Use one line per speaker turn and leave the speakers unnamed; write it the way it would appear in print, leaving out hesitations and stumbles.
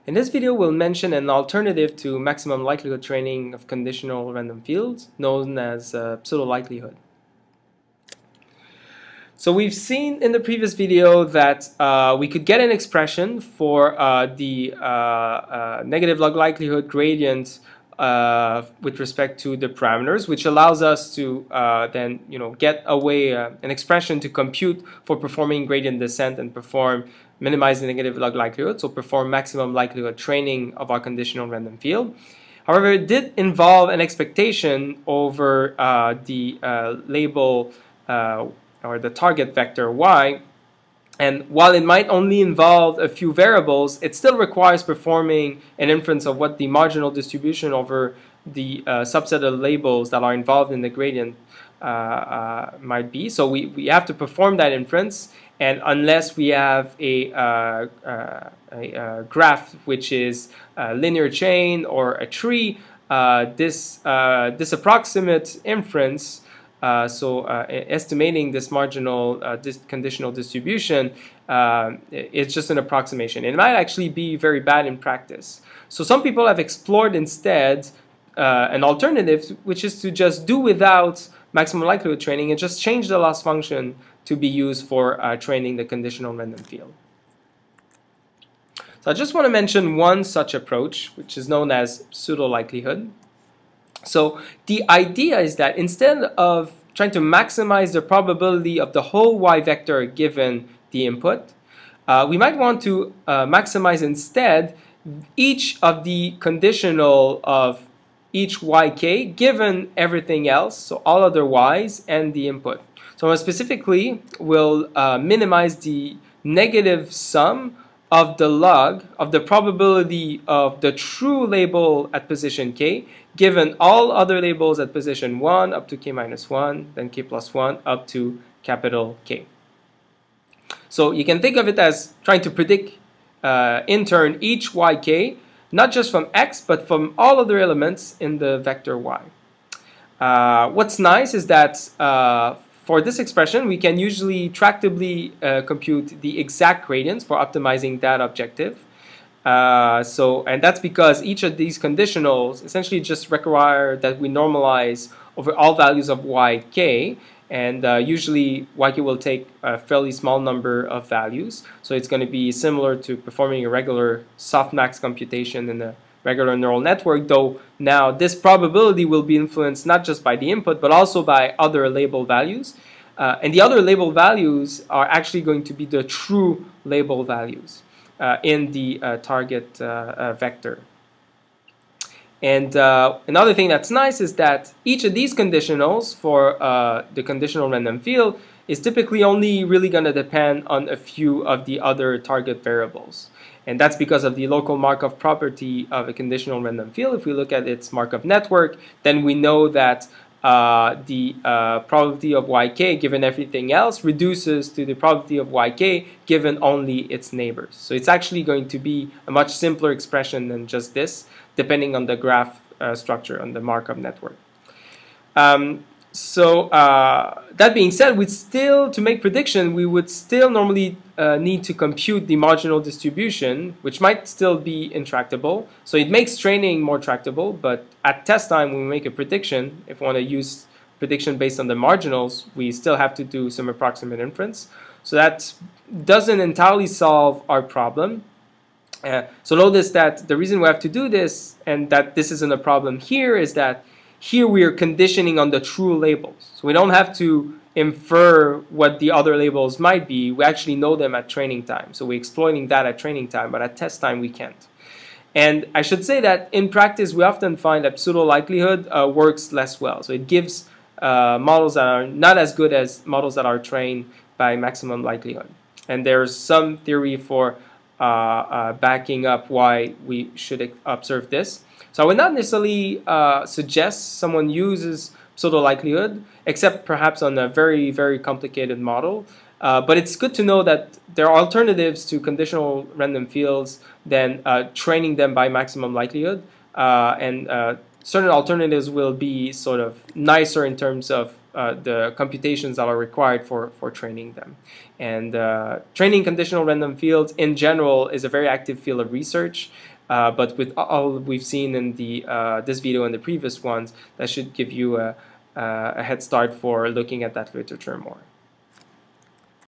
In this video, we'll mention an alternative to maximum likelihood training of conditional random fields, known as pseudo-likelihood. So we've seen in the previous video that we could get an expression for the negative log likelihood gradient with respect to the parameters, which allows us to then get away an expression to compute for performing gradient descent and minimize the negative log likelihood, so perform maximum likelihood training of our conditional random field. However, it did involve an expectation over the label or the target vector y, and while it might only involve a few variables, it still requires performing an inference of what the marginal distribution over the subset of labels that are involved in the gradient might be. So we have to perform that inference, and unless we have a graph which is a linear chain or a tree, this approximate inference, estimating this marginal conditional distribution, is just an approximation. It might actually be very bad in practice. So some people have explored instead an alternative, which is to just do without maximum likelihood training and just change the loss function to be used for training the conditional random field. So I just want to mention one such approach, which is known as pseudo-likelihood. So the idea is that instead of trying to maximize the probability of the whole y vector given the input, we might want to maximize instead each of the conditional of each yk given everything else, so all other y's and the input. So specifically, we'll minimize the negative sum of the log of the probability of the true label at position k given all other labels at position 1 up to k minus 1, then k plus 1 up to capital K. So you can think of it as trying to predict in turn each yk, not just from x, but from all other elements in the vector y. What's nice is that for this expression, we can usually tractably compute the exact gradients for optimizing that objective. And that's because each of these conditionals essentially just require that we normalize over all values of yk, and usually yk will take a fairly small number of values, so it's going to be similar to performing a regular softmax computation in a regular neural network, though now this probability will be influenced not just by the input but also by other label values, and the other label values are actually going to be the true label values in the target vector. And another thing that's nice is that each of these conditionals for the conditional random field is typically only really going to depend on a few of the other target variables. And that's because of the local Markov property of a conditional random field. If we look at its Markov network, then we know that the probability of yk given everything else reduces to the probability of yk given only its neighbors. So it's actually going to be a much simpler expression than just this, depending on the graph structure on the Markov network. That being said, to make prediction, we would still normally need to compute the marginal distribution, which might still be intractable. So it makes training more tractable, but at test time, when we make a prediction, if we want to use prediction based on the marginals, we still have to do some approximate inference. So that doesn't entirely solve our problem. So notice that the reason we have to do this, and that this isn't a problem here, is that here we are conditioning on the true labels. So we don't have to infer what the other labels might be. We actually know them at training time. So we're exploiting that at training time, but at test time we can't. And I should say that in practice we often find that pseudo-likelihood works less well. So it gives models that are not as good as models that are trained by maximum likelihood. And there's some theory for backing up why we should observe this. So I would not necessarily suggest someone uses pseudo-likelihood, except perhaps on a very, very complicated model. But it's good to know that there are alternatives to conditional random fields than training them by maximum likelihood. And certain alternatives will be sort of nicer in terms of the computations that are required for training them. And training conditional random fields in general is a very active field of research. But with all we've seen in this video and the previous ones, that should give you a head start for looking at that literature more.